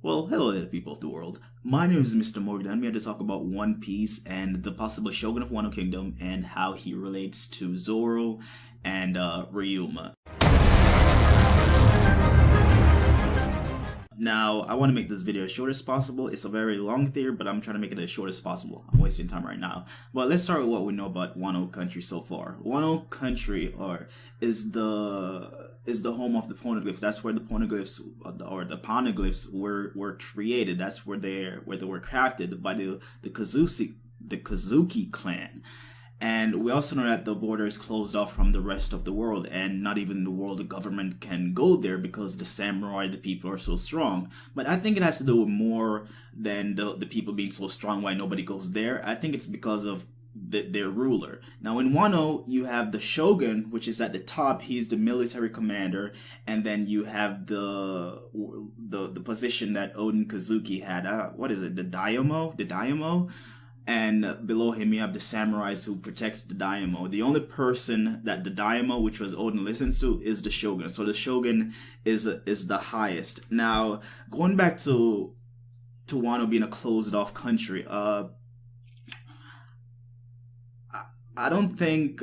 Well, hello there, people of the world. My name is Mr. Morgan. I'm here to talk about One Piece and the possible Shogun of Wano Kingdom and how he relates to Zoro and Ryuma. Now, I want to make this video as short as possible. It's a very long theory, but I'm trying to make it as short as possible. I'm wasting time right now. But let's start with what we know about Wano Country so far. Wano Country is the home of the poneglyphs. That's where the poneglyphs or the poneglyphs were created. That's where they were crafted by the Kazuki clan. And we also know that the border is closed off from the rest of the world, and not even the world government can go there because the samurai, the people, are so strong. But I think it has to do with more than the people being so strong, why nobody goes there. I think it's because of their ruler. Now in Wano, you have the Shogun, which is at the top. He's the military commander, and then you have the position that Oden Kazuki had. What is it? The Daimyo? And below him, you have the samurais who protects the Daimyo. The only person that the Daimyo, which was Oden, listens to is the Shogun. So the Shogun is the highest. Now, going back to Wano being a closed-off country, I don't think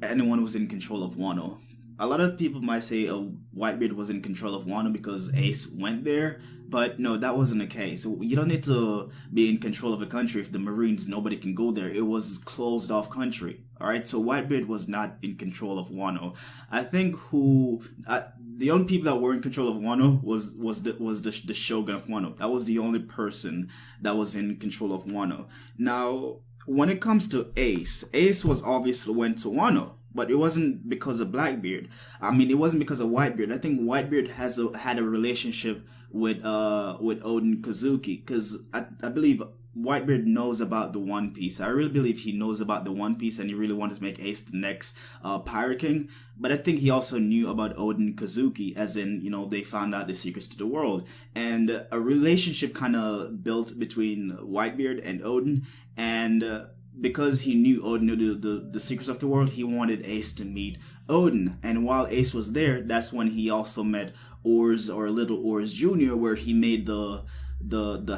anyone was in control of Wano. A lot of people might say Whitebeard was in control of Wano because Ace went there, but no, that wasn't the case. You don't need to be in control of a country if the Marines, nobody can go there. It was closed off country, alright? So Whitebeard was not in control of Wano. I think the only people that were in control of Wano was the Shogun of Wano. That was the only person that was in control of Wano. Now, when it comes to Ace was obviously went to Wano. But it wasn't because of Blackbeard. I mean, it wasn't because of Whitebeard. I think Whitebeard had a relationship with Oden Kazuki, because I believe Whitebeard knows about the One Piece. I really believe he knows about the One Piece, and he really wanted to make Ace the next Pirate King. But I think he also knew about Oden Kazuki, as in, you know, they found out the secrets to the world. And a relationship kind of built between Whitebeard and Oden, and because he knew Oden knew the secrets of the world, he wanted Ace to meet Oden. And while Ace was there, that's when he also met Oars, or Little Oars Jr., where he made the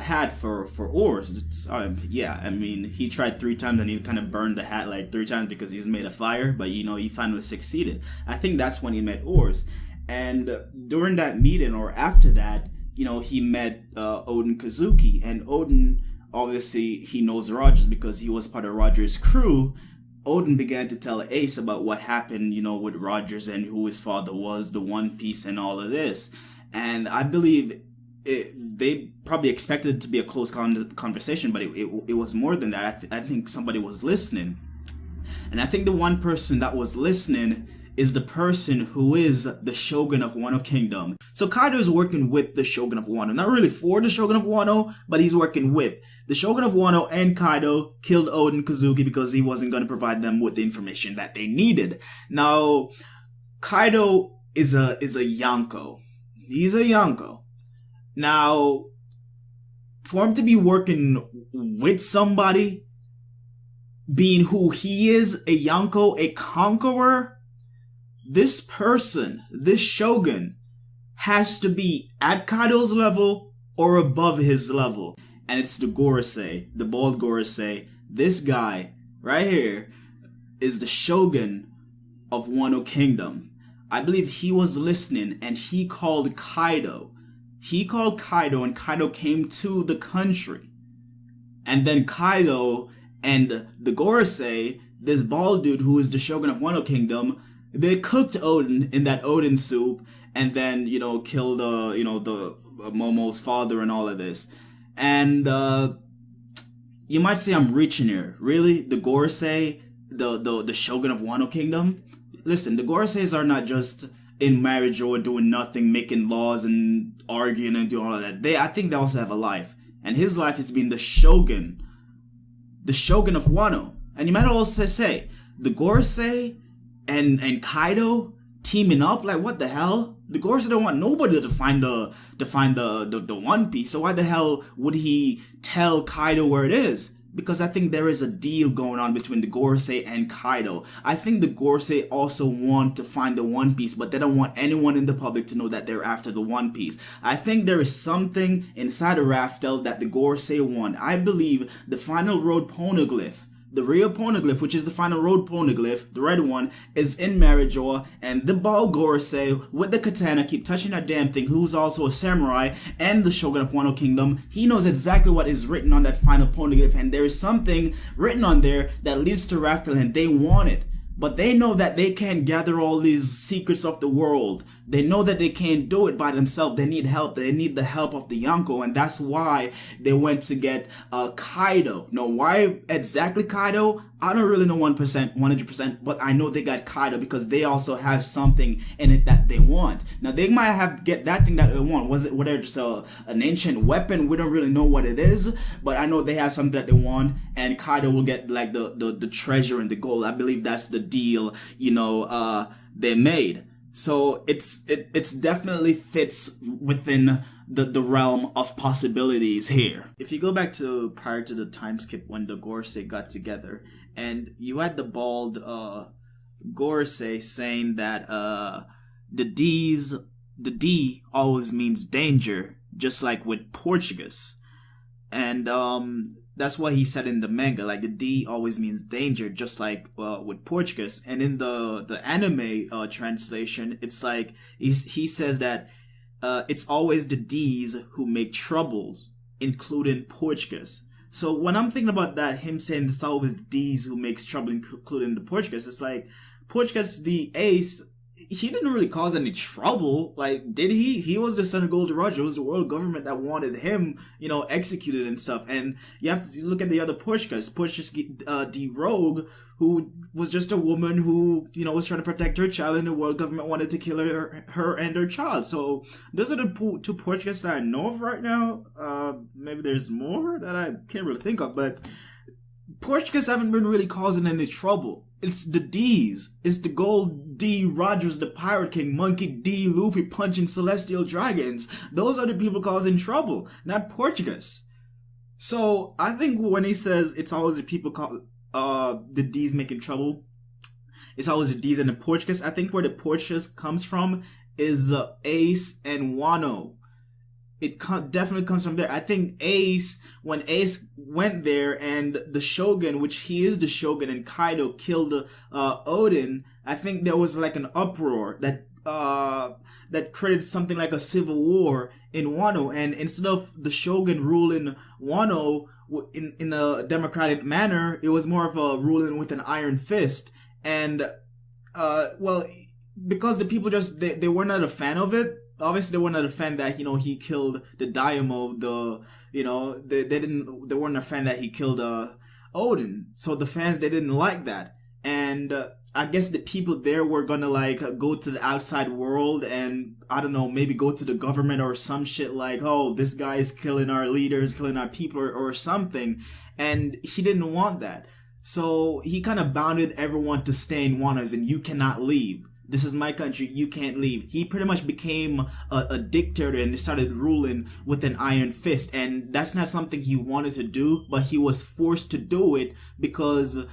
hat for Oars. Yeah, I mean, he tried 3 times and he kind of burned the hat like 3 times because he's made a fire, but you know, he finally succeeded. I think that's when he met Oars. And during that meeting, or after that, you know, he met Oden Kazuki, and Oden, obviously, he knows Rogers because he was part of Rogers' crew. Oden began to tell Ace about what happened, you know, with Rogers and who his father was, the One Piece, and all of this. And I believe they probably expected it to be a close conversation, but it was more than that. I think somebody was listening. And I think the one person that was listening is the person who is the Shogun of Wano Kingdom. So Kaido is working with the Shogun of Wano. Not really for the Shogun of Wano, but he's working with. The Shogun of Wano and Kaido killed Oden Kazuki because he wasn't going to provide them with the information that they needed. Now, Kaido is a Yonko. He's a Yonko. Now, for him to be working with somebody, being who he is, a Yonko, a conqueror, this person, this Shogun, has to be at Kaido's level or above his level. And it's the Gorosei, the bald Gorosei. This guy right here is the Shogun of Wano Kingdom. I believe he was listening, and he called Kaido. He called Kaido, and Kaido came to the country. And then Kaido and the Gorosei, this bald dude who is the Shogun of Wano Kingdom, they cooked Oden in that Oden soup, and then, you know, killed, you know, the Momo's father and all of this. And you might say I'm reaching here. Really? The Gorosei, the Shogun of Wano Kingdom? Listen, the Goroseis are not just in marriage or doing nothing, making laws and arguing and doing all of that. I think they also have a life. And his life is being the Shogun of Wano. And you might also say, the Gorosei and Kaido teaming up? Like, what the hell? The Gorosei don't want nobody to find the One Piece, so why the hell would he tell Kaido where it is? because I think there is a deal going on between the Gorosei and Kaido. I think the Gorosei also want to find the One Piece, but they don't want anyone in the public to know that they're after the One Piece. I think there is something inside of Raftel that the Gorosei want. I believe the final road poneglyph, the real poneglyph, which is the final road poneglyph, the red one, is in Marijoa, and the bald Gorosei with the katana keep touching that damn thing, who's also a samurai and the Shogun of Wano Kingdom. He knows exactly what is written on that final poneglyph, and there is something written on there that leads to Raftel, and they want it. But they know that they can't gather all these secrets of the world. They know that they can't do it by themselves. They need help. They need the help of the Yonko, and that's why they went to get Kaido. Now, why exactly Kaido? I don't really know 100%, but I know they got Kaido because they also have something in it that they want. Now, they might have get that thing that they want. Was it whether it's an ancient weapon? We don't really know what it is, but I know they have something that they want, and Kaido will get like the treasure and the gold. I believe that's the deal, they made. So it's definitely fits within the realm of possibilities here. If you go back to prior to the time skip when the Gorosei got together, and you had the bald Gorosei saying that the D always means danger, just like with Portuguese, and that's what he said in the manga, like the D always means danger, just like with Portuguese. And in the anime translation, it's like he says that it's always the D's who make troubles, including Portuguese. So when I'm thinking about that, him saying it's always the D's who makes trouble, including the Portuguese, it's like Portuguese, the ace, he didn't really cause any trouble. Like, did he? He was the son of Gold Roger. It was the world government that wanted him, executed and stuff. And you have to look at the other Portuguese, the Rogue, who was just a woman who, was trying to protect her child, and the world government wanted to kill her and her child. So those are the two Portuguese that I know of right now. Maybe there's more that I can't really think of, but Portuguese haven't been really causing any trouble. It's the D's. It's the Gold D. Rogers, the Pirate King, Monkey D. Luffy punching celestial dragons. Those are the people causing trouble, not Portuguese. So I think when he says it's always the people the D's making trouble, it's always the D's and the Portuguese. I think where the Portuguese comes from is Ace and Wano. It definitely comes from there. I think when Ace went there and the Shogun, which he is the Shogun, and Kaido killed Odin, I think there was like an uproar that created something like a civil war in Wano. And instead of the Shogun ruling Wano in a democratic manner, it was more of a ruling with an iron fist. And because the people they were not a fan of it. Obviously, they were not a fan that, he killed the Daimyo, they weren't a fan that he killed, Odin. So the fans, they didn't like that. And, I guess the people there were gonna, go to the outside world and, I don't know, maybe go to the government or some shit like, oh, this guy is killing our leaders, killing our people or something. And he didn't want that. So he kind of bounded everyone to stay in Wano, and you cannot leave. This is my country, you can't leave. He pretty much became a dictator and started ruling with an iron fist. And that's not something he wanted to do, but he was forced to do it because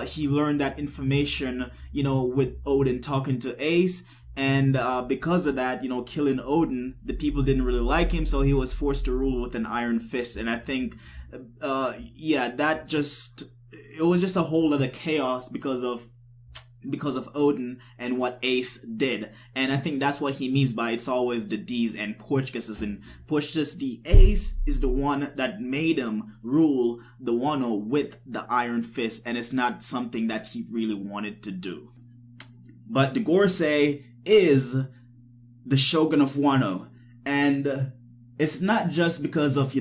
he learned that information, with Odin talking to Ace. And because of that, killing Odin, the people didn't really like him, so he was forced to rule with an iron fist. And I think, it was just a whole lot of chaos because of Odin and what Ace did. And I think that's what he means by it's always the D's and Portuguese. And Portuguese, the Ace, is the one that made him rule the Wano with the iron fist, and it's not something that he really wanted to do. But the Gorosei is the Shogun of Wano, and it's not just because of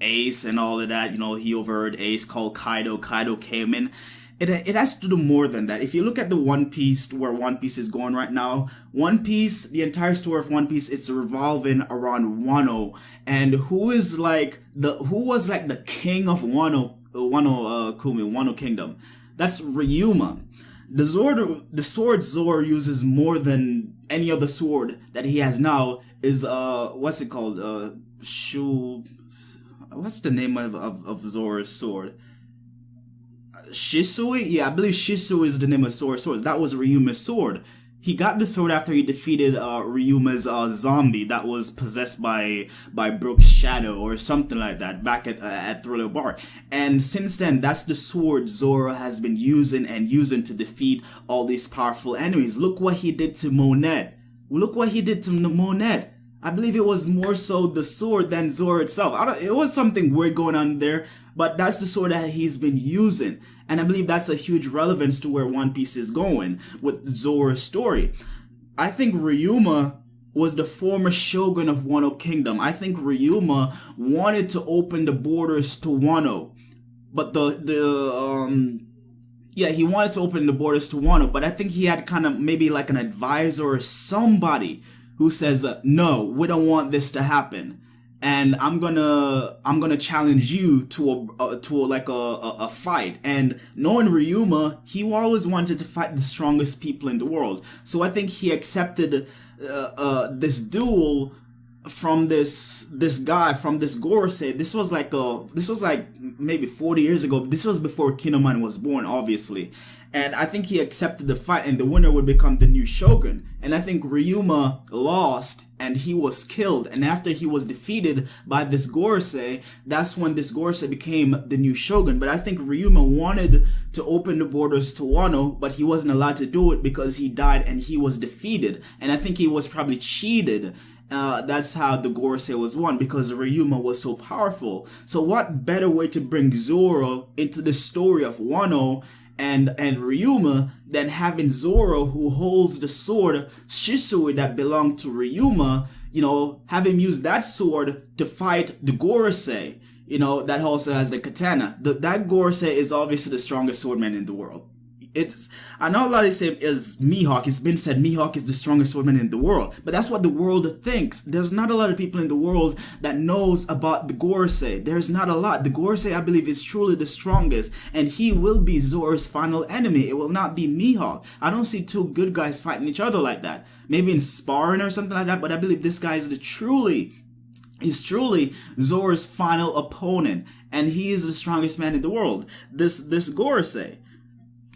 Ace and all of that. He overheard Ace call Kaido came in. It has to do more than that. If you look at the One Piece, where One Piece is going right now, One Piece, the entire story of One Piece is revolving around Wano, and who was like the king of Wano Kingdom. That's Ryuma. The sword Zoro uses more than any other sword that he has now is what's it called? what's the name of Zoro's sword? Shisui? Yeah, I believe Shisui is the name of Zoro's sword. That was Ryuma's sword. He got the sword after he defeated Ryuma's zombie that was possessed by Brook's shadow or something like that back at Thriller Bark. And since then, that's the sword Zoro has been using to defeat all these powerful enemies. Look what he did to Monet. Look what he did to Monet. I believe it was more so the sword than Zoro itself. It was something weird going on there, but that's the sword that he's been using. And I believe that's a huge relevance to where One Piece is going with Zoro's story. I think Ryuma was the former Shogun of Wano Kingdom. I think Ryuma wanted to open the borders to Wano. But he wanted to open the borders to Wano, but I think he had kind of maybe like an advisor or somebody who says, no, we don't want this to happen. And I'm gonna challenge you to a fight. And knowing Ryuma, he always wanted to fight the strongest people in the world. So I think he accepted this duel from this guy, from this Gorosei. This was like maybe 40 years ago. This was before Kinemon was born, obviously. And I think he accepted the fight, and the winner would become the new Shogun. And I think Ryuma lost, and he was killed. And after he was defeated by this Gorosei, that's when this Gorosei became the new Shogun. But I think Ryuma wanted to open the borders to Wano, but he wasn't allowed to do it because he died and he was defeated. And I think he was probably cheated. That's how the Gorosei was won, because Ryuma was so powerful. So what better way to bring Zoro into the story of Wano and Ryuma than having Zoro, who holds the sword Shisui that belonged to Ryuma, have him use that sword to fight the Gorosei, that also has the katana. That Gorosei is obviously the strongest swordman in the world. I know a lot of say is Mihawk. It's been said Mihawk is the strongest swordman in the world, but that's what the world thinks. There's not a lot of people in the world that knows about the Gorosei. There's not a lot. The Gorosei, I believe, is truly the strongest, and he will be Zoro's final enemy. It will not be Mihawk. I don't see two good guys fighting each other like that. Maybe in sparring or something like that, but I believe this guy is truly Zoro's final opponent, and he is the strongest man in the world. This Gorosei.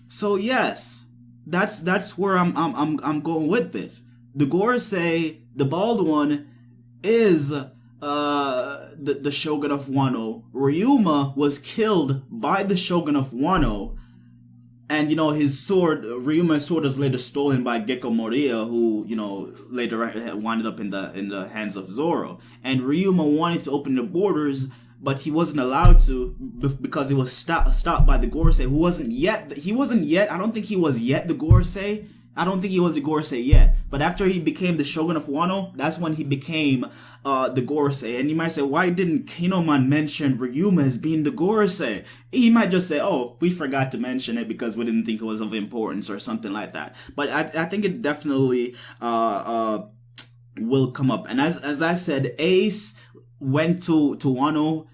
So yes, that's where I'm going with this. The Gorosei, the bald one, is the Shogun of Wano. Ryuma was killed by the Shogun of Wano, and his sword, Ryuma's sword, was later stolen by Gekko Moria, who later wound up in the hands of Zoro. And Ryuma wanted to open the borders, but he wasn't allowed to because he was stopped by the Gorosei, who wasn't yet, I don't think he was yet the Gorosei. I don't think he was the Gorosei yet. But after he became the Shogun of Wano, that's when he became the Gorosei. And you might say, why didn't Kinemon mention Ryuma as being the Gorosei? He might just say, oh, we forgot to mention it because we didn't think it was of importance or something like that. But I think it definitely will come up. And as I said, Ace went to Wano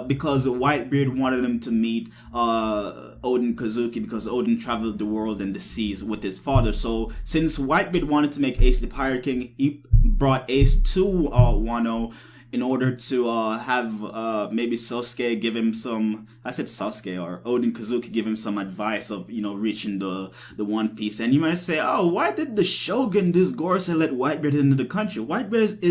because Whitebeard wanted him to meet Oden Kazuki, because Oden traveled the world and the seas with his father. So since Whitebeard wanted to make Ace the Pirate King, he brought Ace to Wano in order to have maybe Sasuke give him some, I said Sasuke, or Oden Kazuki give him some advice of, reaching the One Piece. And you might say, oh, why did the Shogun, this Gorosei, let Whitebeard into the country? Whitebeard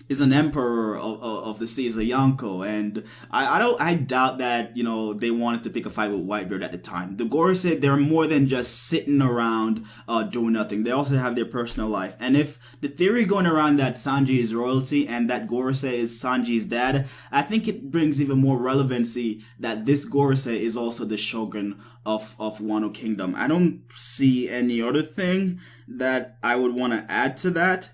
is an emperor of the seas, a Yonko, and I doubt that they wanted to pick a fight with Whitebeard at the time. The Gorosei, they're more than just sitting around doing nothing. They also have their personal life. And if the theory going around that Sanji is royalty and that Gorosei is Sanji's dad, I think it brings even more relevancy that this Gorosei is also the Shogun of Wano Kingdom. I don't see any other thing that I would want to add to that.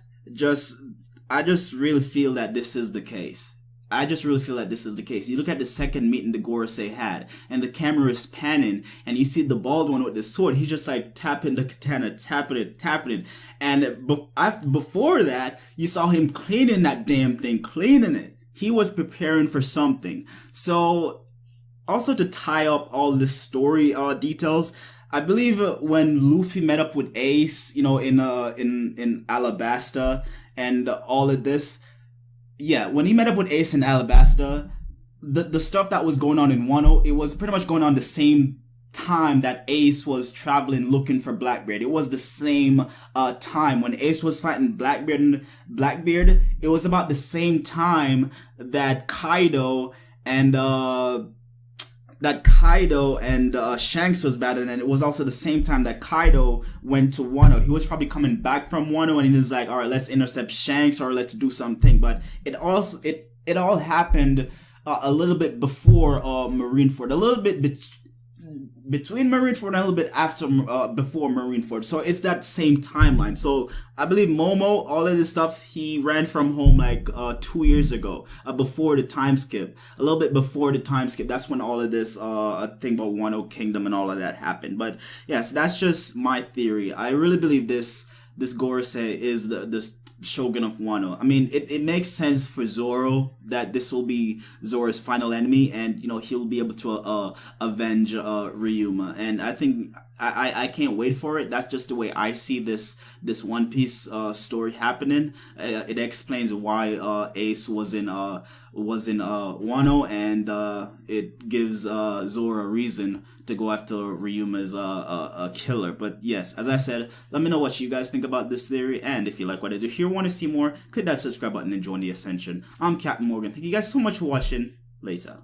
I just really feel that this is the case. You look at the second meeting the Gorosei had, and the camera is panning, and you see the bald one with the sword. He's just like tapping the katana, tapping it. And before that, you saw him cleaning that damn thing, cleaning it. He was preparing for something. So, also to tie up all the story details, I believe when Luffy met up with Ace, in Alabasta, and all of this, yeah, when he met up with Ace in Alabasta, the stuff that was going on in Wano, it was pretty much going on the same time that Ace was traveling looking for Blackbeard. It was the same time when Ace was fighting Blackbeard. It was about the same time that Kaido and Shanks was battling, and it was also the same time that Kaido went to Wano. He was probably coming back from Wano, and he was like, all right, let's intercept Shanks or let's do something. But it all happened a little bit before Marineford, a little bit between Marineford and a little bit after before Marineford. So it's that same timeline. So I believe Momo, all of this stuff, he ran from home like 2 years ago, before the time skip, a little bit before the time skip. That's when all of this thing about Wano Kingdom and all of that happened. But yes, that's just my theory. I really believe this Gorosei is the Shogun of Wano. I mean, it makes sense for Zoro that this will be Zoro's final enemy, and you know he'll be able to avenge Ryuma. And I think I can't wait for it. That's just the way I see this One Piece story happening. It explains why Ace was in Wano, and it gives Zoro a reason to go after Ryuma as a killer. But yes, as I said, let me know what you guys think about this theory, and if you like what I do here, want to see more, click that subscribe button and join the Ascension. I'm Captain Morgan. Thank you guys so much for watching. Later.